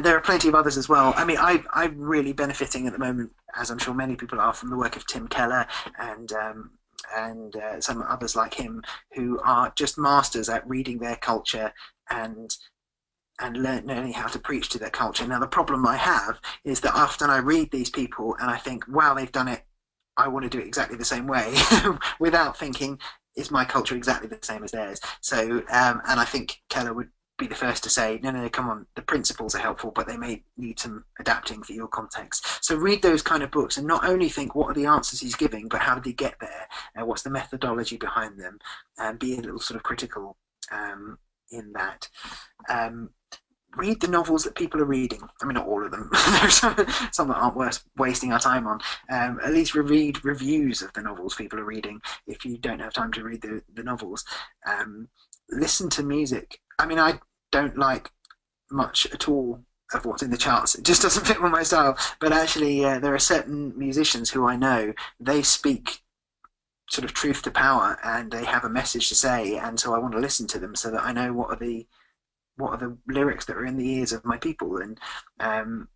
there are plenty of others as well. I mean, I'm really benefiting at the moment, as I'm sure many people are, from the work of Tim Keller and some others like him, who are just masters at reading their culture and learning how to preach to their culture. Now, the problem I have is that often I read these people and I think, wow, they've done it, I want to do it exactly the same way, without thinking, is my culture exactly the same as theirs? So, and I think Keller would be the first to say, no, come on, the principles are helpful, but they may need some adapting for your context. So read those kind of books and not only think, what are the answers he's giving, but how did he get there? What's the methodology behind them? And be a little sort of critical in that. Read the novels that people are reading. I mean, not all of them. There's some that aren't worth wasting our time on. At least read reviews of the novels people are reading if you don't have time to read the novels. Listen to music. I mean, I don't like much at all of what's in the charts. It just doesn't fit with my style. But actually, there are certain musicians who I know, they speak sort of truth to power and they have a message to say. And so I want to listen to them so that I know what are the what are the lyrics that are in the ears of my people, and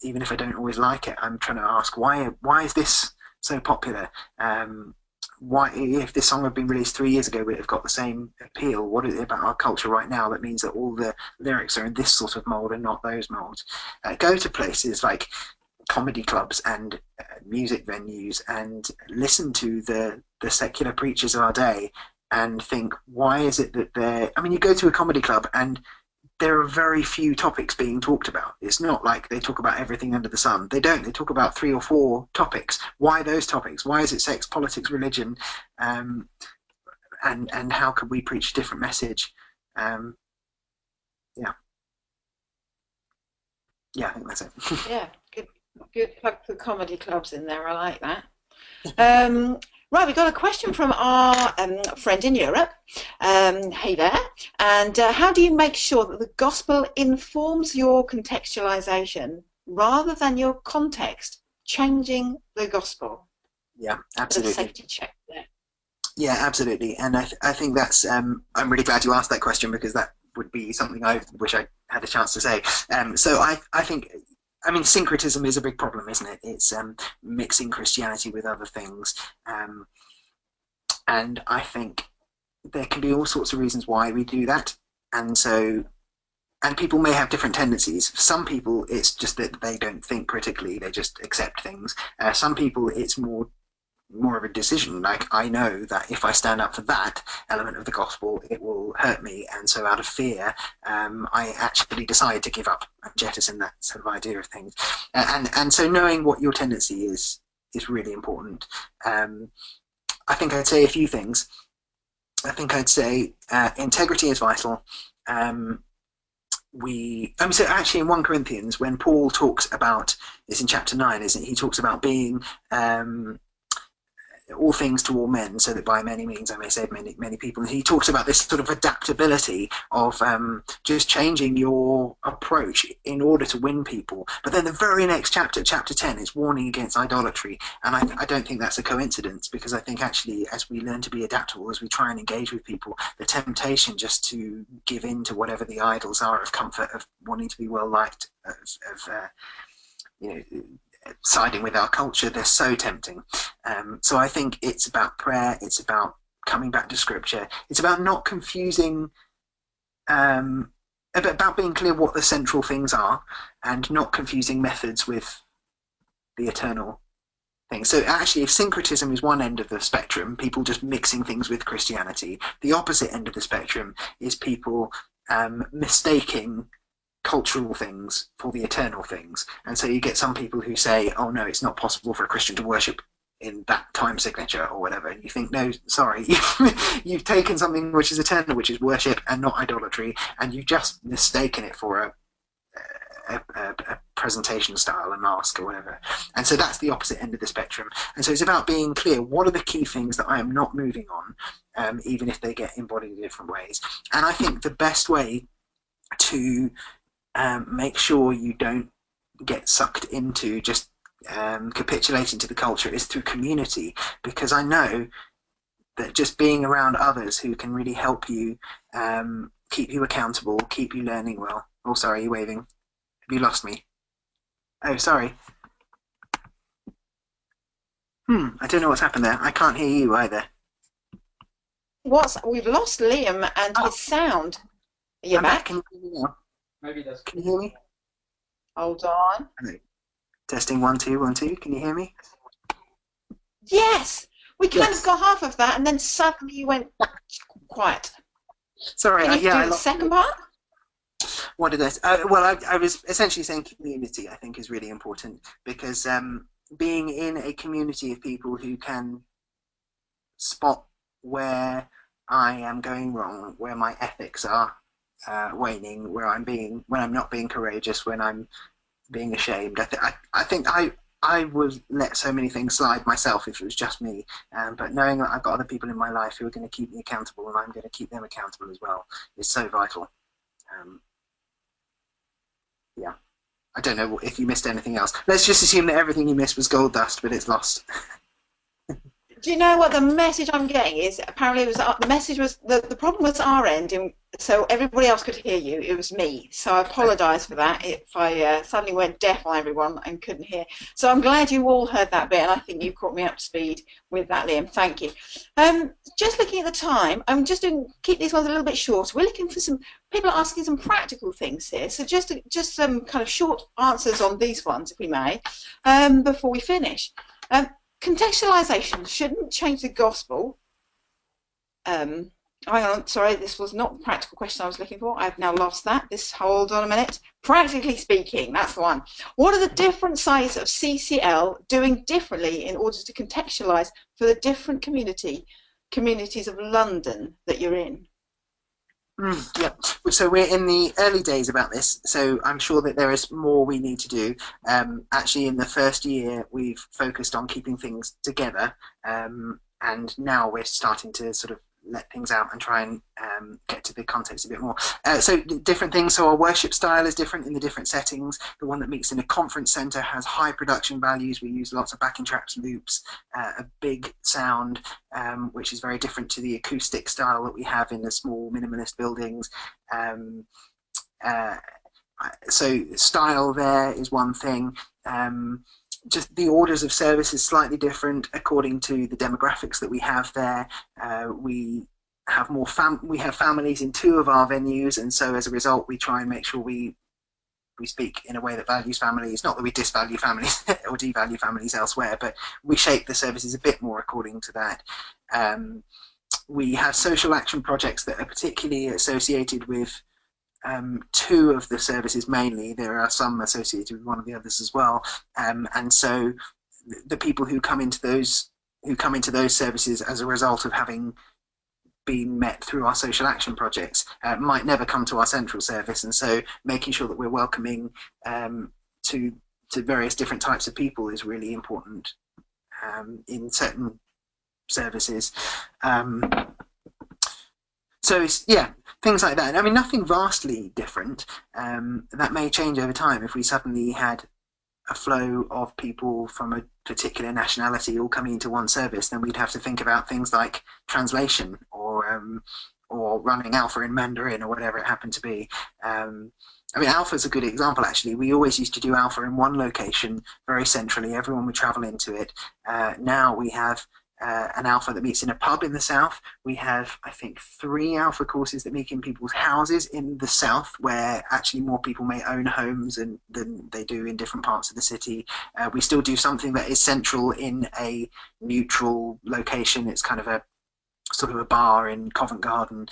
even if I don't always like it, I'm trying to ask why is this so popular? Why, if this song had been released 3 years ago, would it have got the same appeal? What is it about our culture right now that means that all the lyrics are in this sort of mold and not those molds? Go to places like comedy clubs and music venues and listen to the secular preachers of our day and think, why is it that they're... I mean, you go to a comedy club and there are very few topics being talked about. It's not like they talk about everything under the sun. They don't. They talk about 3 or 4 topics. Why those topics? Why is it sex, politics, religion? And how could we preach a different message? Yeah. Yeah, I think that's it. Yeah, good plug for comedy clubs in there. I like that. Right, we've got a question from our friend in Europe. Hey there. And how do you make sure that the gospel informs your contextualization rather than your context, changing the gospel? Yeah, absolutely. Safety check there. Yeah, absolutely. And I think that's... I'm really glad you asked that question, because that would be something I wish I had a chance to say. So I think... I mean, syncretism is a big problem, isn't it? It's mixing Christianity with other things. And I think there can be all sorts of reasons why we do that. And people may have different tendencies. For some people, it's just that they don't think critically, they just accept things. Some people, it's more of a decision. Like, I know that if I stand up for that element of the gospel, it will hurt me, and so out of fear, I actually decide to give up and jettison that sort of idea of things. And so knowing what your tendency is really important. I think I'd say a few things. I think I'd say integrity is vital. So actually in 1 Corinthians, when Paul talks about, it's in chapter 9, isn't it? He talks about being all things to all men, so that by many means I may save many people. And he talks about this sort of adaptability of just changing your approach in order to win people. But then the very next chapter, chapter 10, is warning against idolatry. And I don't think that's a coincidence, because I think actually as we learn to be adaptable, as we try and engage with people, the temptation just to give in to whatever the idols are of comfort, of wanting to be well liked, siding with our culture, they're so tempting. So I think it's about prayer, it's about coming back to scripture, it's about not confusing, about being clear what the central things are, and not confusing methods with the eternal things. So actually, if syncretism is one end of the spectrum, people just mixing things with Christianity, the opposite end of the spectrum is people mistaking cultural things for the eternal things. And so you get some people who say, oh no, it's not possible for a Christian to worship in that time signature or whatever, and you think, no, sorry, you've taken something which is eternal, which is worship and not idolatry, and you've just mistaken it for a presentation style, a mask or whatever. And so that's the opposite end of the spectrum. And so it's about being clear, what are the key things that I am not moving on, even if they get embodied in different ways. And I think the best way to make sure you don't get sucked into just capitulating to the culture is through community, because I know that just being around others who can really help you, keep you accountable, keep you learning well. Oh, sorry, you're waving. Have you lost me? Oh, sorry. I don't know what's happened there. I can't hear you either. We've lost Liam and his sound. Are you back? Can you hear me now? Maybe that's... Can you hear me? Hold on. Hello. Testing 1 2 1 2. Can you hear me? Yes, we kind of got half of that, and then suddenly you went quiet. Sorry, Can you do the lost second part? What did I? Well, I was essentially saying community, I think, is really important, because being in a community of people who can spot where I am going wrong, where my ethics are waning, when I'm not being courageous, when I'm being ashamed. I think I would let so many things slide myself if it was just me, but knowing that I've got other people in my life who are going to keep me accountable, and I'm going to keep them accountable as well, is so vital. Yeah, I don't know if you missed anything else. Let's just assume that everything you missed was gold dust, but it's lost. Do you know what the message I'm getting is? Apparently, it was the message was the problem was our end, so everybody else could hear you. It was me, so I apologise for that if I suddenly went deaf on everyone and couldn't hear. So I'm glad you all heard that bit, and I think you caught me up to speed with that, Liam. Thank you. Just looking at the time, I'm just doing keep these ones a little bit short. We're looking for some people are asking some practical things here, so just some kind of short answers on these ones, if we may, before we finish. Contextualisation shouldn't change the gospel. Hang on, sorry, this was not the practical question I was looking for. I've now lost that. Hold on a minute. Practically speaking, that's the one. What are the different sites of CCL doing differently in order to contextualise for the different communities of London that you're in? Yeah, so we're in the early days about this, so I'm sure that there is more we need to do. Actually, in the first year, we've focused on keeping things together, and now we're starting to sort of let things out and try and get to the context a bit more. So different things, so our worship style is different in the different settings. The one that meets in a conference centre has high production values. We use lots of backing tracks, loops, a big sound, which is very different to the acoustic style that we have in the small minimalist buildings. So style there is one thing. Just the orders of service is slightly different according to the demographics that we have there. We have we have families in 2 of our venues, and so as a result, we try and make sure we speak in a way that values families. Not that we disvalue families or devalue families elsewhere, but we shape the services a bit more according to that. We have social action projects that are particularly associated with 2 of the services mainly. There are some associated with one of the others as well, and so the people who come into those services as a result of having been met through our social action projects might never come to our central service, and so making sure that we're welcoming to various different types of people is really important in certain services. So yeah, things like that. I mean, nothing vastly different. That may change over time. If we suddenly had a flow of people from a particular nationality all coming into one service, then we'd have to think about things like translation or running Alpha in Mandarin or whatever it happened to be. I mean, Alpha is a good example, actually. We always used to do Alpha in one location, very centrally. Everyone would travel into it. Now we have an Alpha that meets in a pub in the south. We have, I think, 3 Alpha courses that meet in people's houses in the south, where actually more people may own homes than they do in different parts of the city. We still do something that is central in a neutral location. It's kind of a sort of a bar in Covent Garden,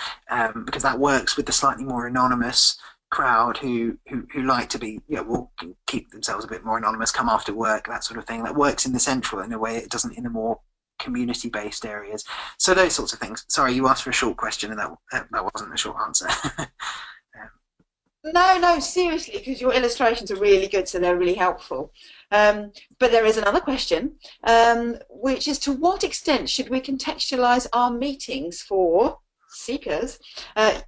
because that works with the slightly more anonymous crowd who like to be, will keep themselves a bit more anonymous, come after work, that sort of thing. That works in the central in a way it doesn't in the more community-based areas. So those sorts of things. Sorry, you asked for a short question and that wasn't a short answer. No, seriously, because your illustrations are really good, so they're really helpful. But there is another question, which is, to what extent should we contextualise our meetings for seekers,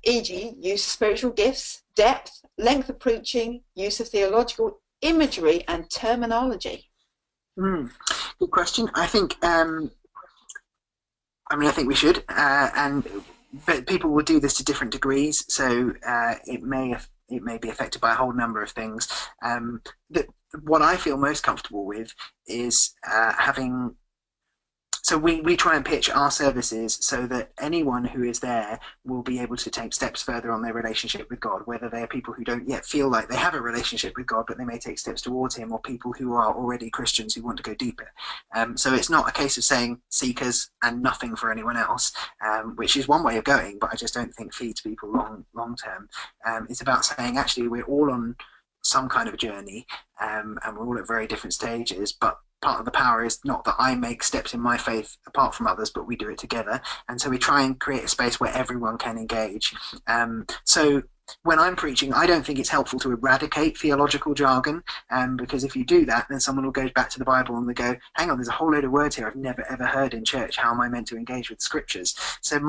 e.g. use of spiritual gifts, depth, length of preaching, use of theological imagery and terminology? Good question. I think I think we should, but people will do this to different degrees, so it may be affected by a whole number of things. What I feel most comfortable with is having. So we try and pitch our services so that anyone who is there will be able to take steps further on their relationship with God, whether they are people who don't yet feel like they have a relationship with God, but they may take steps towards him, or people who are already Christians who want to go deeper. So it's not a case of saying seekers and nothing for anyone else, which is one way of going, but I just don't think feeds people long term. It's about saying, actually, we're all on some kind of journey, and we're all at very different stages, but part of the power is not that I make steps in my faith apart from others, but we do it together. And so we try and create a space where everyone can engage. So when I'm preaching, I don't think it's helpful to eradicate theological jargon, because if you do that, then someone will go back to the Bible and they go, hang on, there's a whole load of words here I've never ever heard in church. How am I meant to engage with the scriptures? So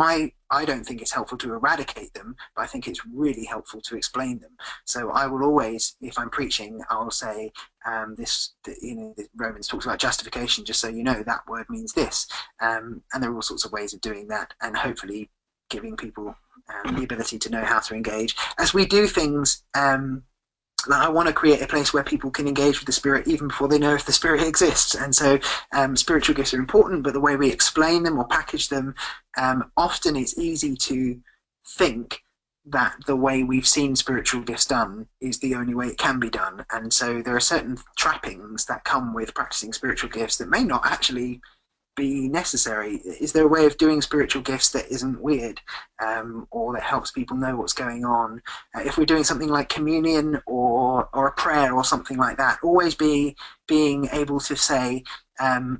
I don't think it's helpful to eradicate them, but I think it's really helpful to explain them. So I will always, if I'm preaching, I'll say, Romans talks about justification, just so you know that word means this. And there are all sorts of ways of doing that, and hopefully giving people the ability to know how to engage. As we do things, I want to create a place where people can engage with the Spirit even before they know if the Spirit exists. And so spiritual gifts are important, but the way we explain them or package them, often it's easy to think that the way we've seen spiritual gifts done is the only way it can be done. And so there are certain trappings that come with practicing spiritual gifts that may not actually be necessary. Is there a way of doing spiritual gifts that isn't weird, or that helps people know what's going on? If we're doing something like communion or a prayer or something like that, always being able to say,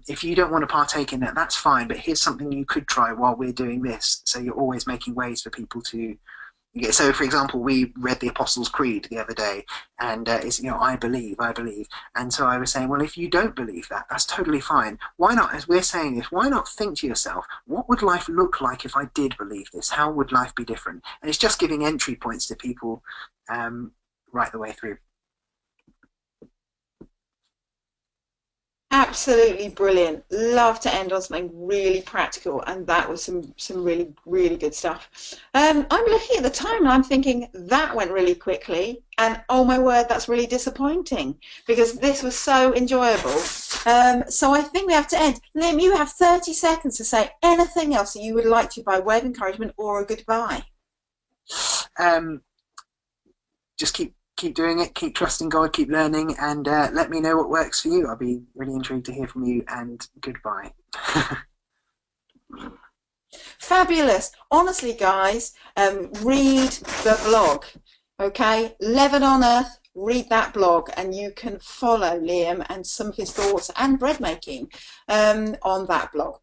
if you don't want to partake in that, that's fine, but here's something you could try while we're doing this. So you're always making ways for people to. So, for example, we read the Apostles' Creed the other day, and it's, I believe. And so I was saying, well, if you don't believe that, that's totally fine. Why not, as we're saying this, why not think to yourself, what would life look like if I did believe this? How would life be different? And it's just giving entry points to people right the way through. Absolutely brilliant. Love to end on something really practical, and that was some really, really good stuff. I'm looking at the time and I'm thinking that went really quickly, and oh my word, that's really disappointing, because this was so enjoyable. So I think we have to end. Liam, you have 30 seconds to say anything else that you would like to by way of encouragement or a goodbye. Just keep doing it, keep trusting God, keep learning, and let me know what works for you. I'll be really intrigued to hear from you, and goodbye. Fabulous. Honestly, guys, read the blog, okay? Leaven on Earth, read that blog, and you can follow Liam and some of his thoughts and bread making on that blog.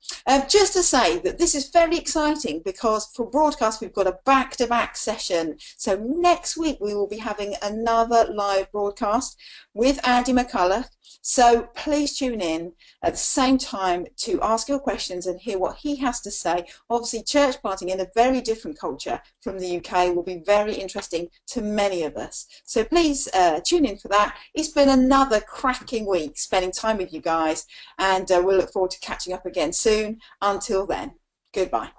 Just to say that this is very exciting, because for broadcast we've got a back-to-back session. So next week we will be having another live broadcast with Andy McCullough. So please tune in at the same time to ask your questions and hear what he has to say. Obviously, church planting in a very different culture from the UK will be very interesting to many of us. So please tune in for that. It's been another cracking week spending time with you guys, and we'll look forward to catching up again soon. Until then, goodbye.